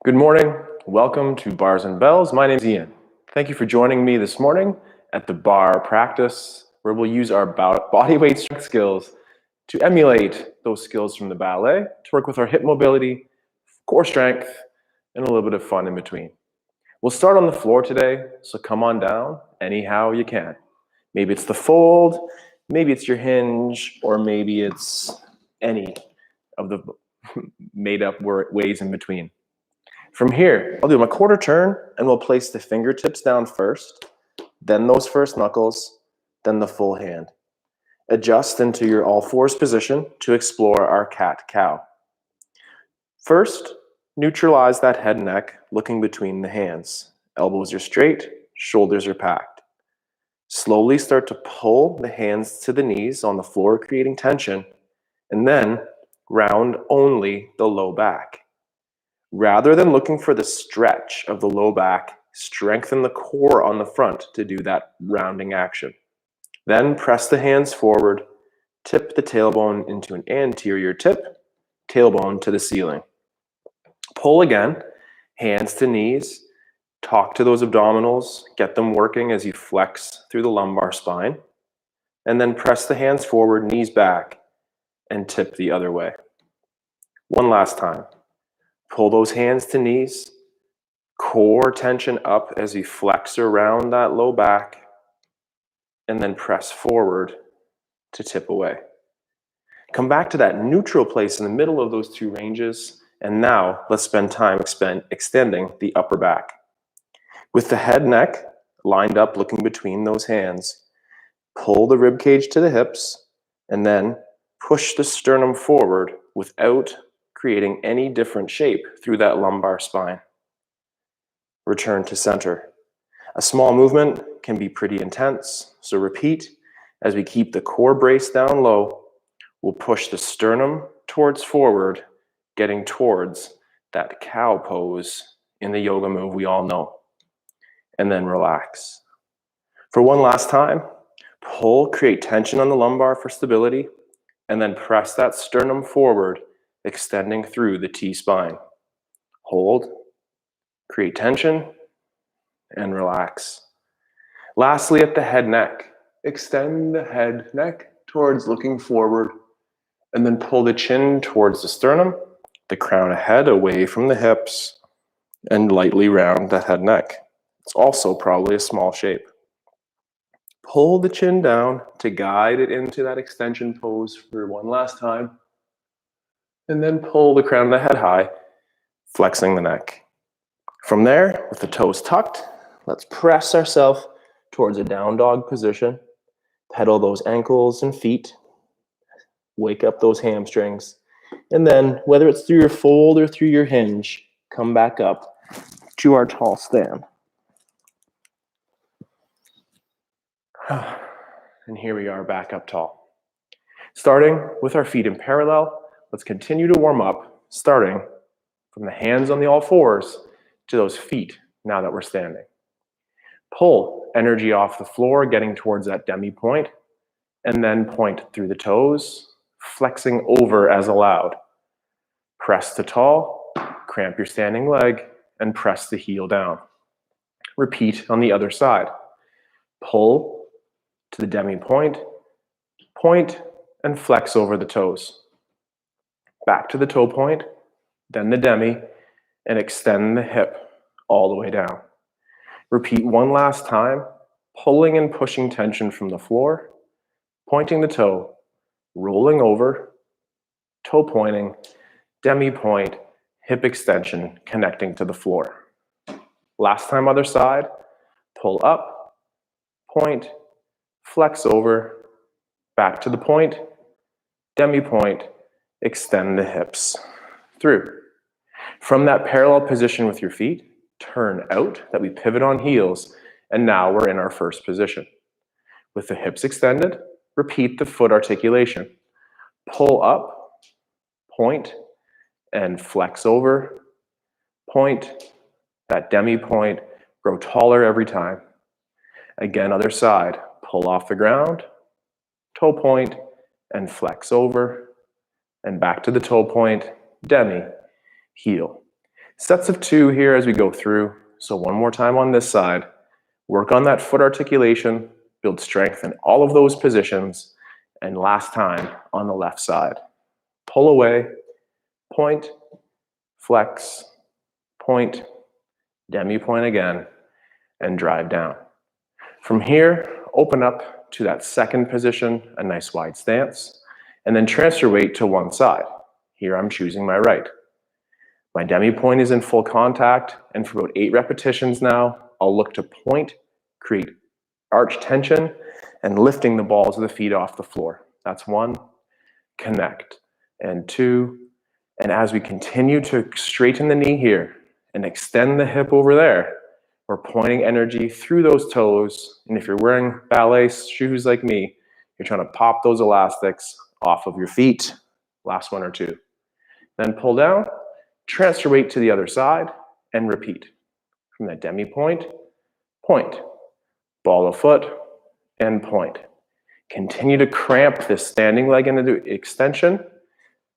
Good morning. Welcome to Bars and Bells. My name is Ian. Thank you for joining me this morning at the Barre practice, where we'll use our body weight strength skills to emulate those skills from the ballet, to work with our hip mobility, core strength, and a little bit of fun in between. We'll start on the floor today, so come on down anyhow you can. Maybe it's the fold, maybe it's your hinge, or maybe it's any of the made up ways in between. From here, I'll do my quarter turn and we'll place the fingertips down first, then those first knuckles, then the full hand. Adjust into your all fours position to explore our cat-cow. First, neutralize that head and neck, looking between the hands. Elbows are straight, shoulders are packed. Slowly start to pull the hands to the knees on the floor, creating tension, and then round only the low back. Rather than looking for the stretch of the low back, strengthen the core on the front to do that rounding action. Then press the hands forward, tip the tailbone into an anterior tip, tailbone to the ceiling. Pull again, hands to knees, talk to those abdominals, get them working as you flex through the lumbar spine, and then press the hands forward, knees back, and tip the other way. One last time. Pull those hands to knees, core tension up as you flex around that low back, and then press forward to tip away. Come back to that neutral place in the middle of those two ranges, and now let's spend time extending the upper back. With the head neck lined up looking between those hands, pull the rib cage to the hips, and then push the sternum forward without creating any different shape through that lumbar spine. Return to center. A small movement can be pretty intense, so repeat as we keep the core brace down low. We'll push the sternum towards forward, getting towards that cow pose in the yoga move we all know. And then relax. For one last time, pull, create tension on the lumbar for stability, and then press that sternum forward, extending through the T-spine. Hold, create tension, and relax. Lastly, at the head neck, extend the head neck towards looking forward, and then pull the chin towards the sternum, the crown of head away from the hips, and lightly round the head neck. It's also probably a small shape. Pull the chin down to guide it into that extension pose for one last time. And then pull the crown of the head high, flexing the neck. From there, with the toes tucked, let's press ourselves towards a down dog position. Pedal those ankles and feet. Wake up those hamstrings. And then, whether it's through your fold or through your hinge, come back up to our tall stand. And here we are back up tall. Starting with our feet in parallel, let's continue to warm up, starting from the hands on the all fours to those feet now that we're standing. Pull energy off the floor, getting towards that demi point, and then point through the toes, flexing over as allowed. Press to tall, cramp your standing leg, and press the heel down. Repeat on the other side. Pull to the demi point, point, and flex over the toes. Back to the toe point, then the demi, and extend the hip all the way down. Repeat one last time, pulling and pushing tension from the floor, pointing the toe, rolling over, toe pointing, demi point, hip extension, connecting to the floor. Last time, other side, pull up, point, flex over, back to the point, demi point, extend the hips through. From that parallel position with your feet, turn out that we pivot on heels, and now we're in our first position. With the hips extended, repeat the foot articulation. Pull up, point, and flex over, point, that demi point, grow taller every time. Again, other side, pull off the ground, toe point, and flex over, and back to the toe point, demi, heel. Sets of 2 here as we go through. So one more time on this side. Work on that foot articulation, build strength in all of those positions, and last time on the left side. Pull away, point, flex, point, demi-point again, and drive down. From here, open up to that second position, a nice wide stance, and then transfer weight to one side. Here I'm choosing my right. My demi-point is in full contact, and for about 8 repetitions now, I'll look to point, create arch tension, and lifting the balls of the feet off the floor. That's 1, connect, and 2, and as we continue to straighten the knee here and extend the hip over there, we're pointing energy through those toes, and if you're wearing ballet shoes like me, you're trying to pop those elastics off of your feet. Last 1 or 2. Then pull down, transfer weight to the other side, and repeat. From that demi-point, point, ball of foot, and point. Continue to cramp this standing leg into extension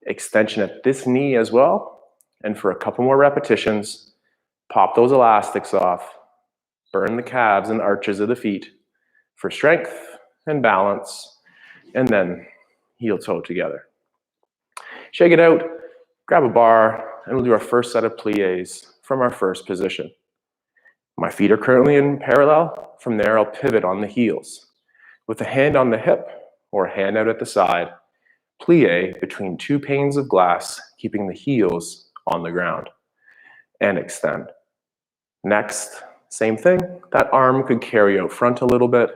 at this knee as well, and for a couple more repetitions, pop those elastics off, burn the calves and arches of the feet for strength and balance, and then heel toe together. Shake it out, grab a bar, and we'll do our first set of plies from our first position. My feet are currently in parallel. From there, I'll pivot on the heels. With a hand on the hip or a hand out at the side, plie between 2 panes of glass, keeping the heels on the ground, and extend. Next, same thing. That arm could carry out front a little bit,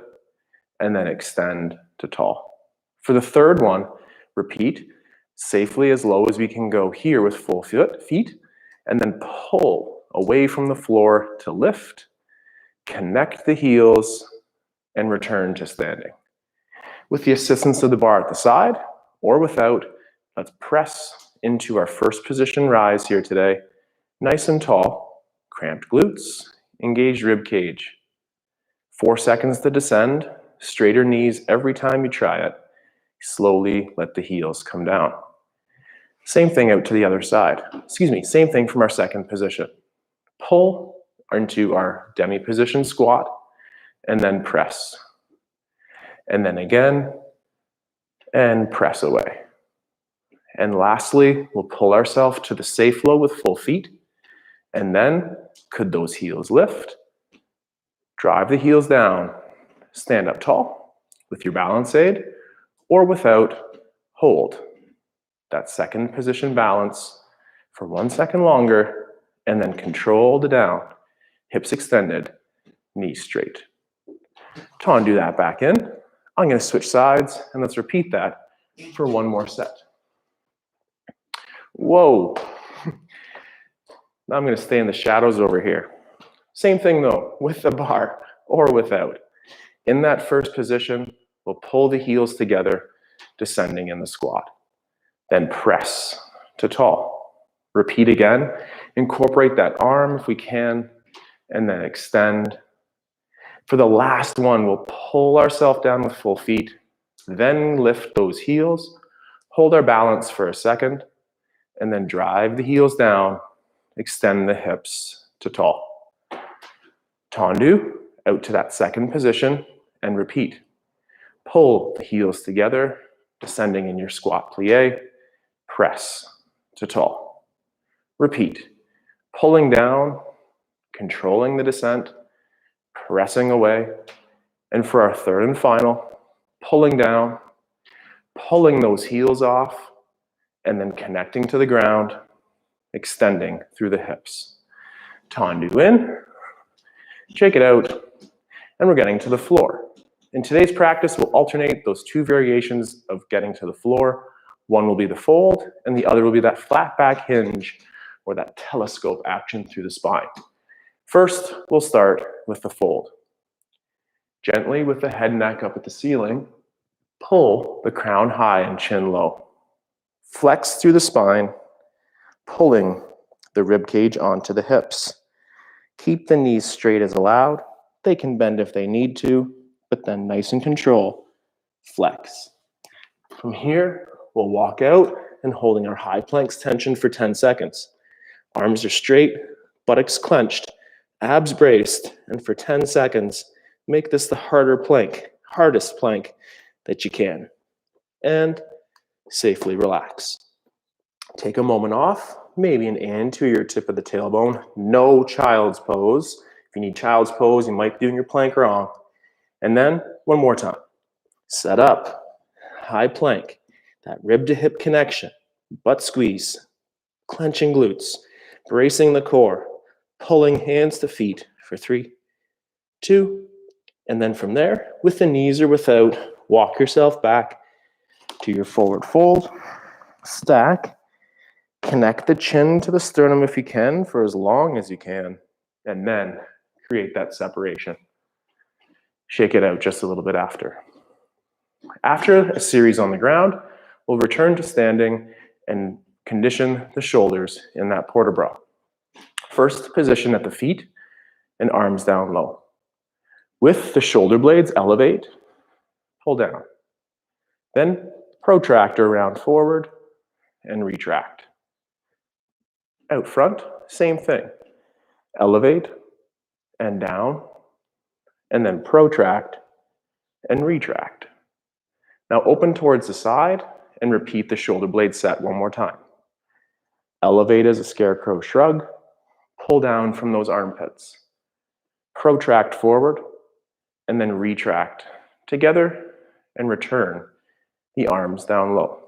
and then extend to tall. For the third one, repeat safely as low as we can go here with full feet, and then pull away from the floor to lift, connect the heels, and return to standing. With the assistance of the bar at the side, or without, let's press into our first position rise here today. Nice and tall, cramped glutes, engaged rib cage. 4 seconds to descend, straighter knees every time you try it. Slowly let the heels come down. Same thing out to the other side. Same thing from our second position. Pull into our demi position squat, and then press. And then again, and press away. And lastly, we'll pull ourselves to the safe low with full feet. And then, could those heels lift? Drive the heels down. Stand up tall with your balance aid, or without, hold. That second position balance for 1 second longer, and then control the down. Hips extended, knees straight. Tendu that back in. I'm going to switch sides, and let's repeat that for 1 more set. Whoa. Now I'm going to stay in the shadows over here. Same thing though, with the bar or without. In that first position, we'll pull the heels together, descending in the squat. Then press to tall. Repeat again. Incorporate that arm if we can, and then extend. For the last one, we'll pull ourselves down with full feet, then lift those heels, hold our balance for a second, and then drive the heels down, extend the hips to tall. Tendu, out to that second position, and repeat. Pull the heels together, descending in your squat plie, press to tall. Repeat. Pulling down, controlling the descent, pressing away, and for our third and final, pulling down, pulling those heels off, and then connecting to the ground, extending through the hips. Tendu in, shake it out, and we're getting to the floor. In today's practice, we'll alternate those 2 variations of getting to the floor. One will be the fold, and the other will be that flat back hinge, or that telescope action through the spine. First, we'll start with the fold. Gently with the head and neck up at the ceiling, pull the crown high and chin low. Flex through the spine, pulling the rib cage onto the hips. Keep the knees straight as allowed. They can bend if they need to, but then nice and control. Flex. From here, we'll walk out and holding our high planks tension for 10 seconds. Arms are straight, buttocks clenched, abs braced, and for 10 seconds, make this the hardest plank that you can. And safely relax. Take a moment off, maybe an anterior tip of the tailbone. No child's pose. If you need child's pose, you might be doing your plank wrong. And then one more time. Set up, high plank, that rib to hip connection, butt squeeze, clenching glutes, bracing the core, pulling hands to feet for 3, 2, and then from there, with the knees or without, walk yourself back to your forward fold, stack, connect the chin to the sternum if you can for as long as you can, and then create that separation. Shake it out just a little bit after. After a series on the ground, we'll return to standing and condition the shoulders in that port de bras. First position at the feet and arms down low. With the shoulder blades, elevate, pull down. Then protract or round forward and retract. Out front, same thing. Elevate and down, and then protract and retract. Now open towards the side and repeat the shoulder blade set one more time. Elevate as a scarecrow shrug, pull down from those armpits. Protract forward, and then retract together and return the arms down low.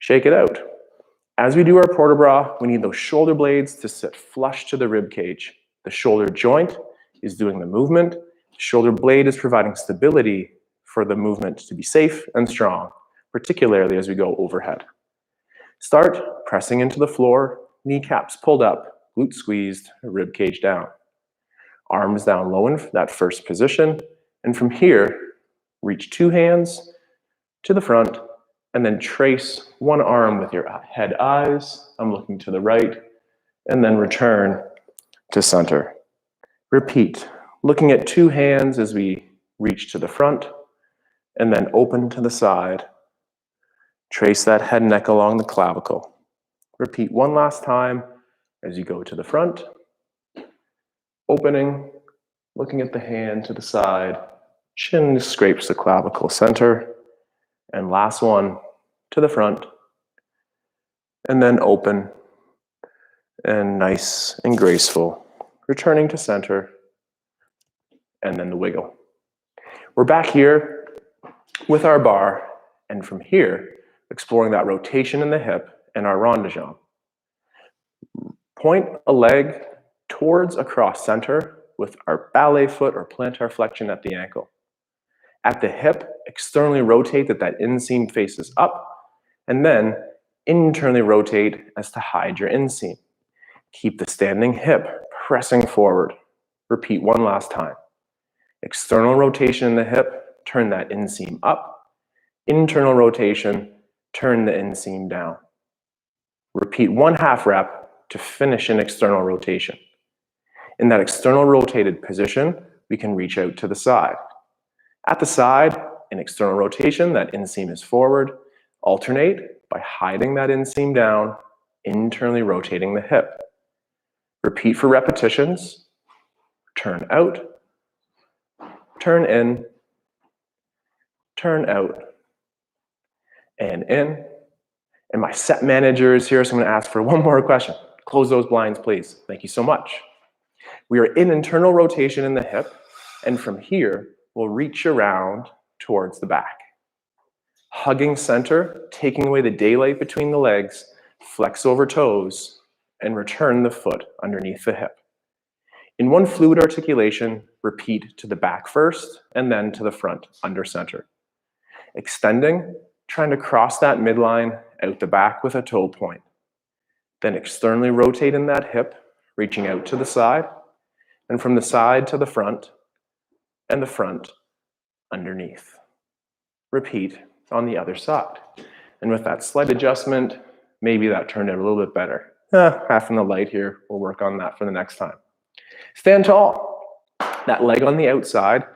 Shake it out. As we do our port de bras, we need those shoulder blades to sit flush to the rib cage. The shoulder joint is doing the movement. The shoulder blade is providing stability for the movement to be safe and strong, particularly as we go overhead. Start pressing into the floor, kneecaps pulled up, glutes squeezed, rib cage down. Arms down low in that first position, and from here, reach 2 hands to the front, and then trace one arm with your head eyes. I'm looking to the right, and then return to center. Repeat, looking at 2 hands as we reach to the front, and then open to the side. Trace that head and neck along the clavicle. Repeat one last time as you go to the front, opening, looking at the hand to the side, chin scrapes the clavicle center, and last one to the front, and then open, and nice and graceful, returning to center, and then the wiggle. We're back here with our bar, and from here, exploring that rotation in the hip and our rond de jambe. Point a leg towards across center with our ballet foot or plantar flexion at the ankle. At the hip, externally rotate that inseam faces up, and then internally rotate as to hide your inseam. Keep the standing hip pressing forward. Repeat one last time. External rotation in the hip, turn that inseam up. Internal rotation, turn the inseam down. Repeat 1/2 rep to finish an external rotation. In that external rotated position, we can reach out to the side. At the side, in external rotation, that inseam is forward. Alternate by hiding that inseam down, internally rotating the hip. Repeat for repetitions. Turn out, turn in, turn out, and in. And my set manager is here, so I'm going to ask for one more question. Close those blinds, please. Thank you so much. We are in internal rotation in the hip, and from here, we'll reach around towards the back. Hugging center, taking away the daylight between the legs, flex over toes, and return the foot underneath the hip. In one fluid articulation, repeat to the back first, and then to the front, under center. Extending, trying to cross that midline out the back with a toe point. Then externally rotate in that hip, reaching out to the side, and from the side to the front, and the front underneath. Repeat on the other side. And with that slight adjustment, maybe that turned out a little bit better. Half in the light here, we'll work on that for the next time. Stand tall. That leg on the outside,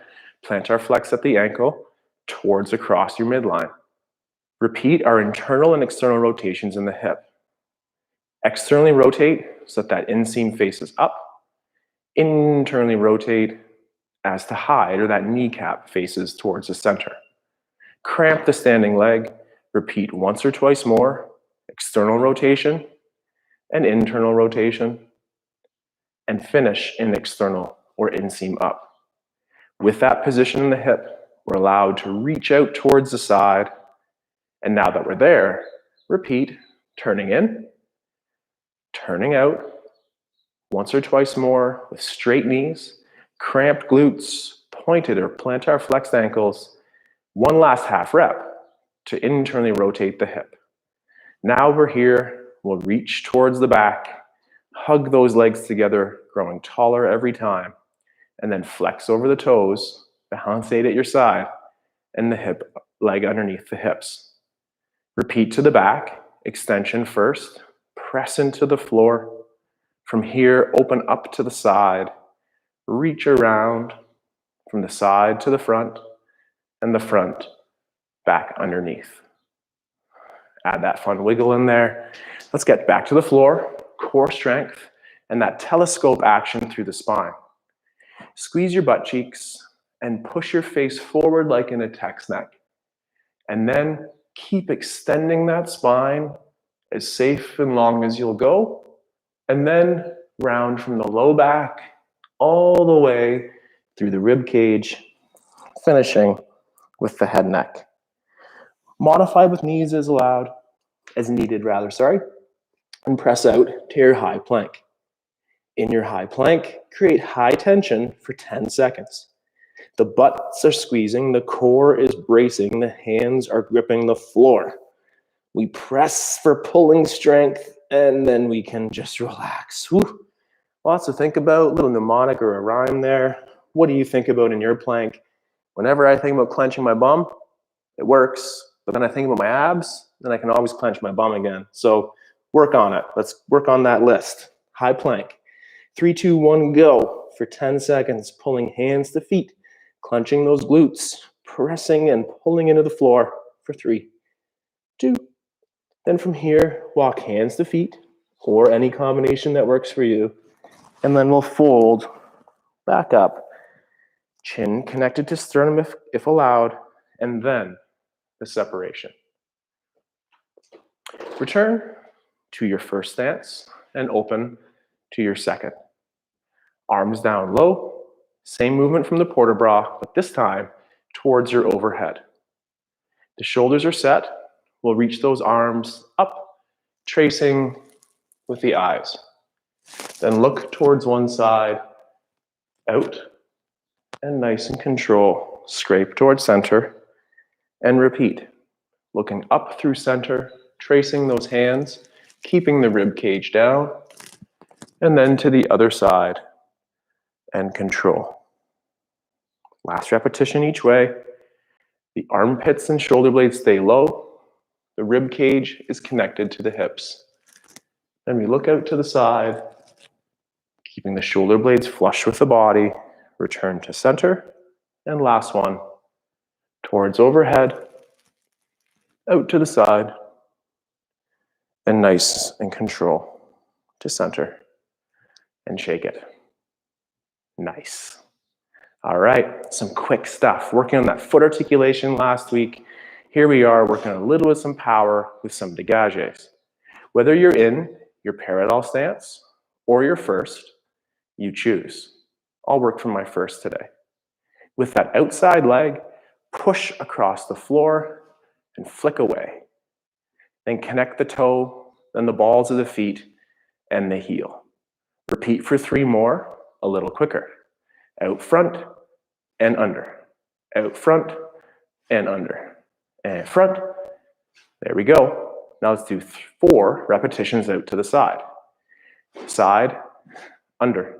plantar flex at the ankle, towards across your midline. Repeat our internal and external rotations in the hip. Externally rotate so that inseam faces up. Internally rotate as to hide, or that kneecap faces towards the center. Cramp the standing leg. Repeat once or twice more. External rotation and internal rotation. And finish in external or inseam up. With that position in the hip, we're allowed to reach out towards the side. And now that we're there, repeat, turning in, turning out, once or twice more with straight knees, cramped glutes, pointed or plantar flexed ankles. One last half rep to internally rotate the hip. Now we're here, we'll reach towards the back, hug those legs together, growing taller every time, and then flex over the toes, balance 8 at your side, and the hip leg underneath the hips. Repeat to the back, extension first, press into the floor. From here, open up to the side, reach around from the side to the front, and the front back underneath. Add that fun wiggle in there. Let's get back to the floor, core strength, and that telescope action through the spine. Squeeze your butt cheeks and push your face forward like in a text neck. And then keep extending that spine as safe and long as you'll go. And then round from the low back all the way through the rib cage, finishing with the head neck. Modify with knees as needed, and press out to your high plank. In your high plank, create high tension for 10 seconds. The butts are squeezing, the core is bracing, the hands are gripping the floor. We press for pulling strength, and then we can just relax. Whew. Lots to think about, a little mnemonic or a rhyme there. What do you think about in your plank? Whenever I think about clenching my bum, it works. But then I think about my abs, then I can always clench my bum again. So work on it. Let's work on that list. High plank. 3, 2, 1, go. For 10 seconds, pulling hands to feet, clenching those glutes, pressing and pulling into the floor for 3, 2. Then from here, walk hands to feet, or any combination that works for you. And then we'll fold back up, chin connected to sternum if allowed, and then the separation. Return to your first stance and open to your second. Arms down low, same movement from the port de bras, but this time towards your overhead. The shoulders are set. We'll reach those arms up, tracing with the eyes. Then look towards one side, out, and nice and control. Scrape towards center, and repeat. Looking up through center, tracing those hands, keeping the rib cage down, and then to the other side, and control. Last repetition each way. The armpits and shoulder blades stay low. The rib cage is connected to the hips. Then we look out to the side, keeping the shoulder blades flush with the body. Return to center. And last one, towards overhead, out to the side, and nice and control to center. And shake it. Nice. All right, some quick stuff. Working on that foot articulation last week. Here we are working a little with some power with some dégages. Whether you're in your parallel stance or your first, you choose. I'll work from my first today. With that outside leg, push across the floor and flick away. Then connect the toe, then the balls of the feet, and the heel. Repeat for 3 more, a little quicker. Out front and under. Out front and under. And front. There we go. Now let's do 4 repetitions out to the side. Side, under.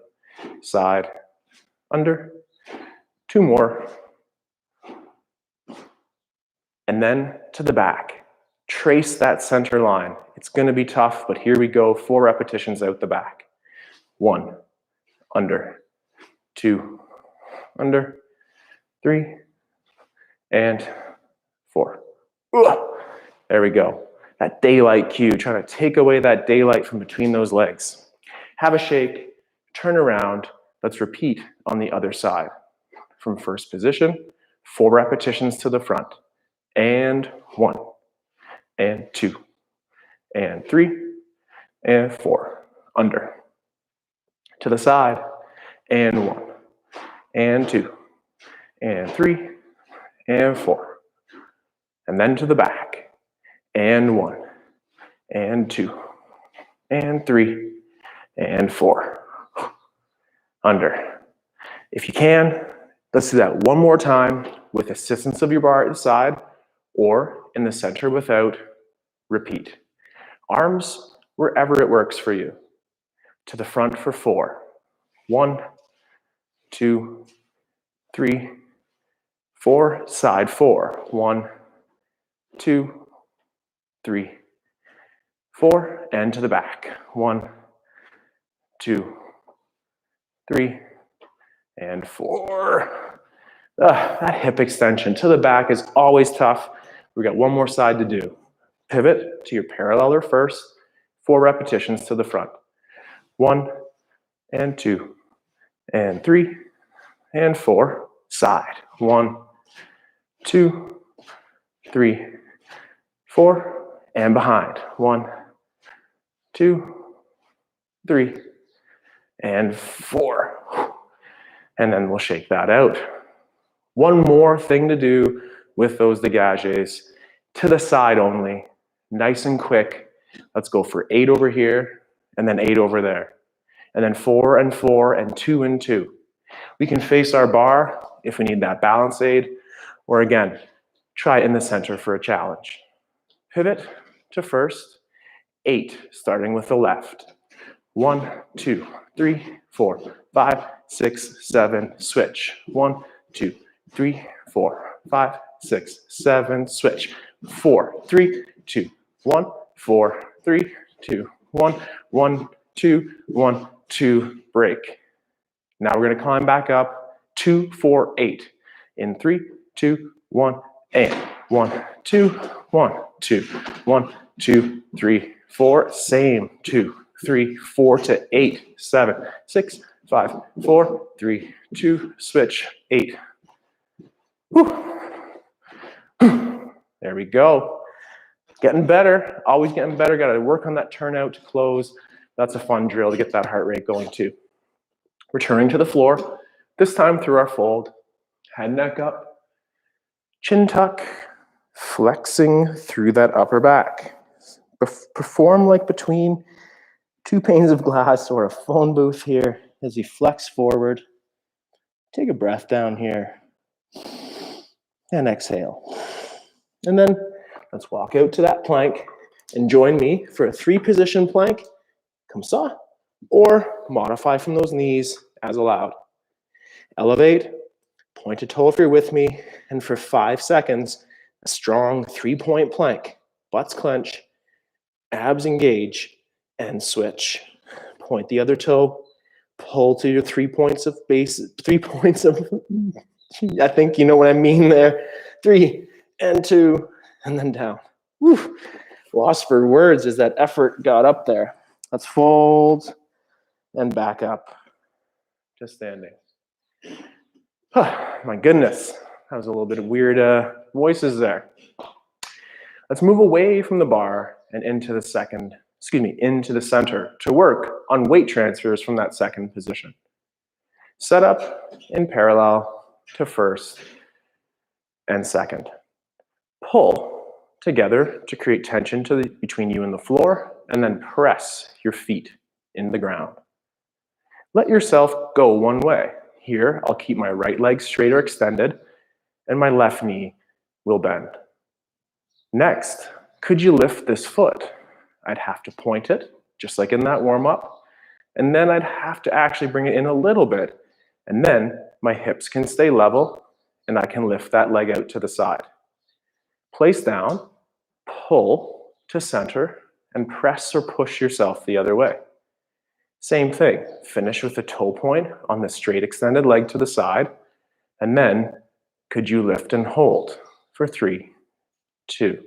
Side, under. 2 more. And then to the back. Trace that center line. It's going to be tough, but here we go. 4 repetitions out the back. 1, under. 2, under. 3, and 4. There we go. that daylight cue, trying to take away that daylight from between those legs. Have a shake, turn around. Let's repeat on the other side. From first position, 4 repetitions to the front. And 1, and 2, and 3, and 4. Under. To the side, and 1, and 2, and 3, and 4. And then to the back, and 1, and 2, and 3, and 4. Under. If you can, let's do that one more time with assistance of your bar at the side or in the center without. Repeat. Arms wherever it works for you. To the front for 4. 1, 2, 3, 4. Side 4. 1, 2, 3, 4. And to the back. 1, 2, 3, and 4. That hip extension to the back is always tough. We got one more side to do. Pivot to your paralleler first. 4 repetitions to the front. 1, and 2, and 3, and 4. Side. 1, 2, 3, 4. And behind. 1, 2, 3, and 4. And then we'll shake that out. One more thing to do with those dégagés. To the side only. Nice and quick. Let's go for 8 over here, and then 8 over there. And then 4 and 4, and 2 and 2. We can face our bar if we need that balance aid, or again, try in the center for a challenge. Pivot to first. 8, starting with the left. 1, 2, 3, 4, 5, 6, 7, switch. 1, 2, 3, 4, 5, 6, 7, switch. 4, 3, 2, 1, 4, 3, 2, 1, 1, 2, 1, 2, break. Now we're going to climb back up. 2, 4, 8. In 3, 2, 1, and 1, 2, 1, 2, 1, 2, 3, 4. Same. 2, 3, 4 to 8, 7, 6, 5, 4, 3, 2, switch. 8. Whew. There we go. Getting better. Always getting better. Got to work on that turnout to close. That's a fun drill to get that heart rate going too. Returning to the floor. This time through our fold. Head, neck up. Chin tuck. Flexing through that upper back. Perform like between 2 panes of glass or a phone booth here as you flex forward. Take a breath down here. And exhale. And then let's walk out to that plank and join me for a 3-position plank, comme ça, or modify from those knees as allowed. Elevate, point to toe if you're with me, and for 5 seconds, a strong 3-point plank. Butts clench, abs engage, and switch. Point the other toe, pull to your 3 points of base, 3 points of, I think you know what I mean there. 3 and 2, and then down. Whew. Lost for words as that effort got up there. Let's fold and back up. Just standing. My goodness, that was a little bit of weird voices there. Let's move away from the bar and into the center to work on weight transfers from that second position. Set up in parallel to first and second. Pull together to create tension between you and the floor, and then press your feet in the ground. Let yourself go one way. Here, I'll keep my right leg straight or extended, and my left knee will bend. Next, could you lift this foot? I'd have to point it, just like in that warm-up, and then I'd have to actually bring it in a little bit, and then my hips can stay level, and I can lift that leg out to the side. Place down, pull to center, and press or push yourself the other way. Same thing, finish with the toe point on the straight extended leg to the side, and then could you lift and hold for 3, 2.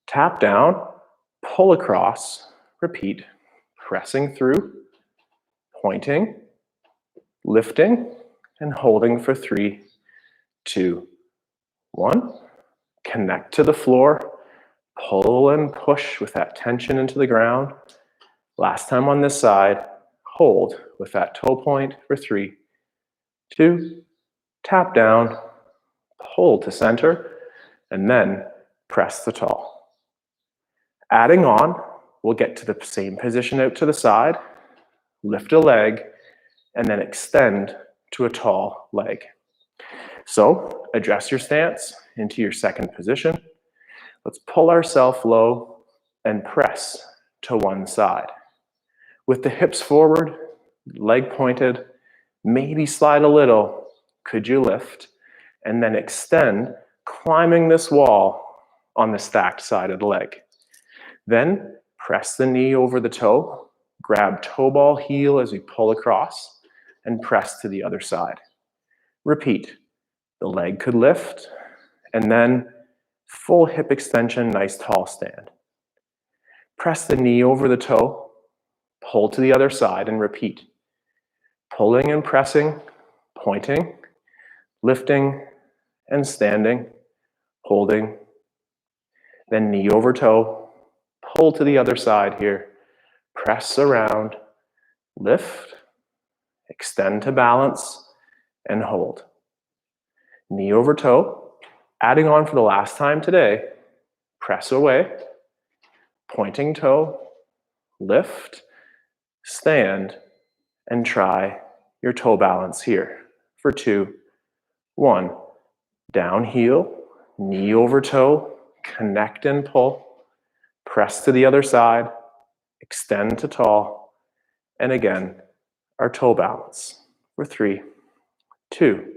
Tap down pull across, repeat, pressing through, pointing, lifting, and holding for 3, 2, 1. Connect to the floor, pull and push with that tension into the ground. Last time on this side, hold with that toe point for 3, 2, tap down, pull to center, and then press the tall. Adding on, we'll get to the same position out to the side, lift a leg, and then extend to a tall leg. So adjust your stance into your second position. Let's pull ourselves low and press to one side. With the hips forward, leg pointed, maybe slide a little. Could you lift? And then extend, climbing this wall on the stacked side of the leg. Then press the knee over the toe, grab toe ball heel as we pull across, and press to the other side. Repeat. The leg could lift, and then full hip extension, nice tall stand. Press the knee over the toe, pull to the other side, and repeat. Pulling and pressing, pointing, lifting, and standing, holding. Then knee over toe, pull to the other side here, press around, lift, extend to balance, and hold. Knee over toe, adding on for the last time today, press away, pointing toe, lift, stand, and try your toe balance here for 2, 1. Down heel, knee over toe, connect and pull, press to the other side, extend to tall, and again, our toe balance for 3, 2.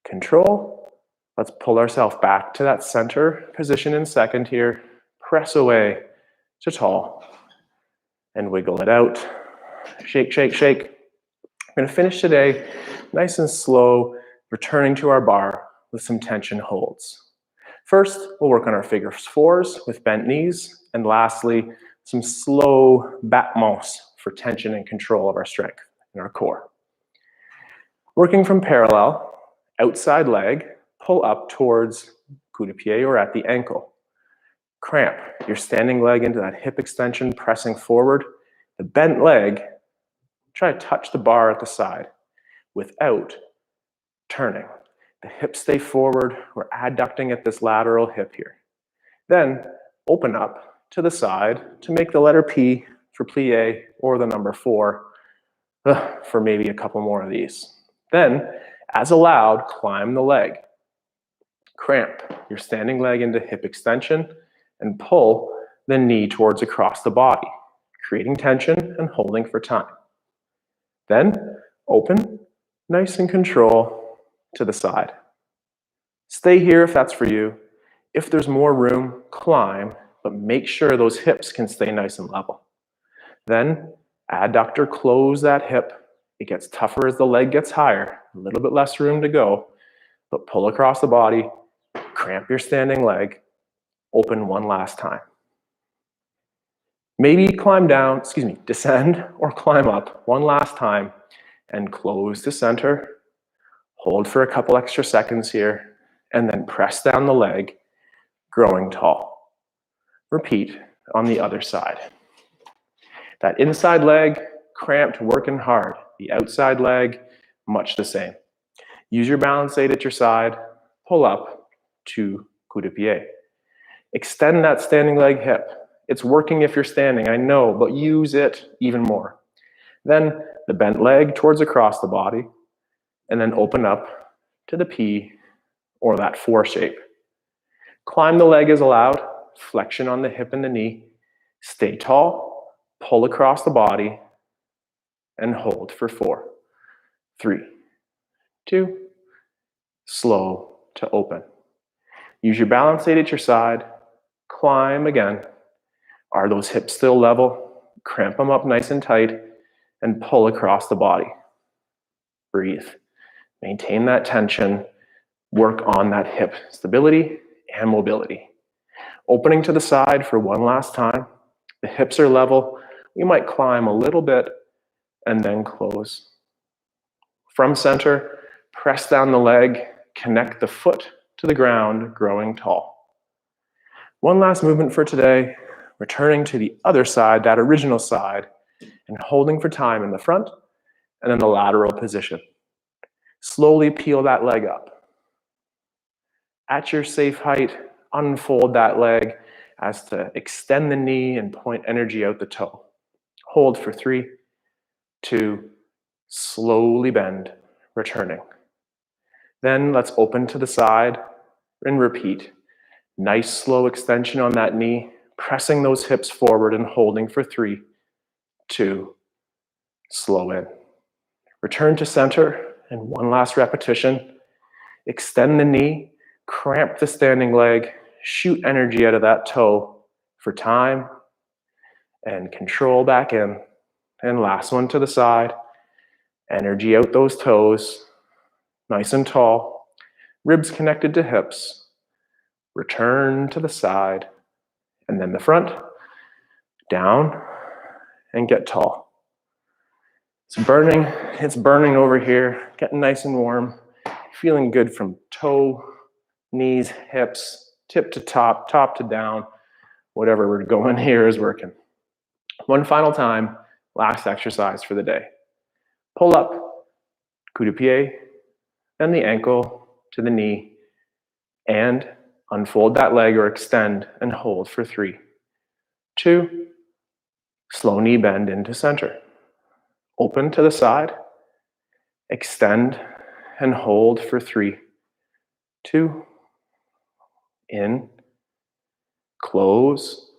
Control. Let's pull ourselves back to that center position in second here. Press away to tall and wiggle it out. Shake, shake, shake. We're going to finish today nice and slow, returning to our bar with some tension holds. First, we'll work on our figure 4s with bent knees, and lastly, some slow battements for tension and control of our strength in our core. Working from parallel, outside leg, pull up towards coup de pied or at the ankle. Cramp your standing leg into that hip extension, pressing forward. The bent leg, try to touch the bar at the side without turning. The hips stay forward. We're adducting at this lateral hip here. Then open up to the side to make the letter P for plie or the number 4 for maybe a couple more of these. Then, as allowed, climb the leg. Cramp your standing leg into hip extension and pull the knee towards across the body, creating tension and holding for time. Then open, nice and control to the side. Stay here if that's for you. If there's more room, climb, but make sure those hips can stay nice and level. Then adductor, close that hip. It gets tougher as the leg gets higher, a little bit less room to go, but pull across the body, cramp your standing leg, open one last time. Maybe descend or climb up one last time and close to center. Hold for a couple extra seconds here, and then press down the leg, growing tall. Repeat on the other side. That inside leg, cramped, working hard. The outside leg, much the same. Use your balance aid at your side, pull up to coup de pied. Extend that standing leg hip. It's working if you're standing, I know, but use it even more. Then the bent leg towards across the body, and then open up to the P or that 4 shape. Climb the leg as allowed, flexion on the hip and the knee. Stay tall, pull across the body, and hold for 4, 3, 2, slow to open. Use your balance aid at your side, climb again. Are those hips still level? Cramp them up nice and tight, and pull across the body. Breathe. Maintain that tension. Work on that hip stability and mobility. Opening to the side for one last time. The hips are level. We might climb a little bit and then close. From center, press down the leg, connect the foot to the ground, growing tall. One last movement for today, returning to the other side, that original side, and holding for time in the front and then the lateral position. Slowly peel that leg up. At your safe height, unfold that leg as to extend the knee and point energy out the toe. Hold for 3, 2, slowly bend, returning. Then let's open to the side and repeat. Nice slow extension on that knee, pressing those hips forward and holding for 3, 2, slow in. Return to center and one last repetition. Extend the knee, cramp the standing leg, shoot energy out of that toe for time, and control back in. And last one to the side. Energy out those toes, nice and tall. Ribs connected to hips. Return to the side, and then the front, down, and get tall. It's burning over here, getting nice and warm, feeling good from toe, knees, hips, tip to top, top to down, whatever we're going here is working. One final time, last exercise for the day. Pull up, coup de pied, then the ankle to the knee, and unfold that leg or extend and hold for 3, 2, slow knee bend into center. Open to the side, extend and hold for 3, 2, in, close,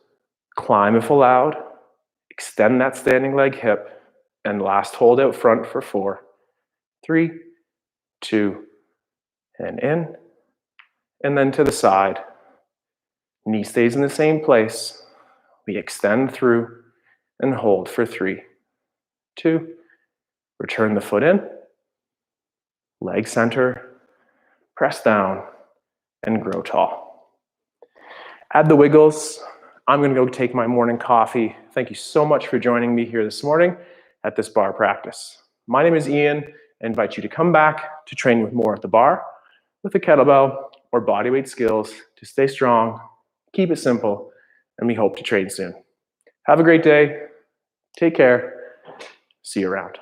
climb if allowed, extend that standing leg hip, and last hold out front for 4, 3, 2, and in, and then to the side. Knee stays in the same place. We extend through and hold for 3, 2, return the foot in, leg center, press down, and grow tall. Add the wiggles. I'm going to go take my morning coffee. Thank you so much for joining me here this morning at this barre practice. My name is Ian. I invite you to come back to train with more at the barre, with a kettlebell or bodyweight skills to stay strong, keep it simple, and we hope to train soon. Have a great day. Take care. See you around.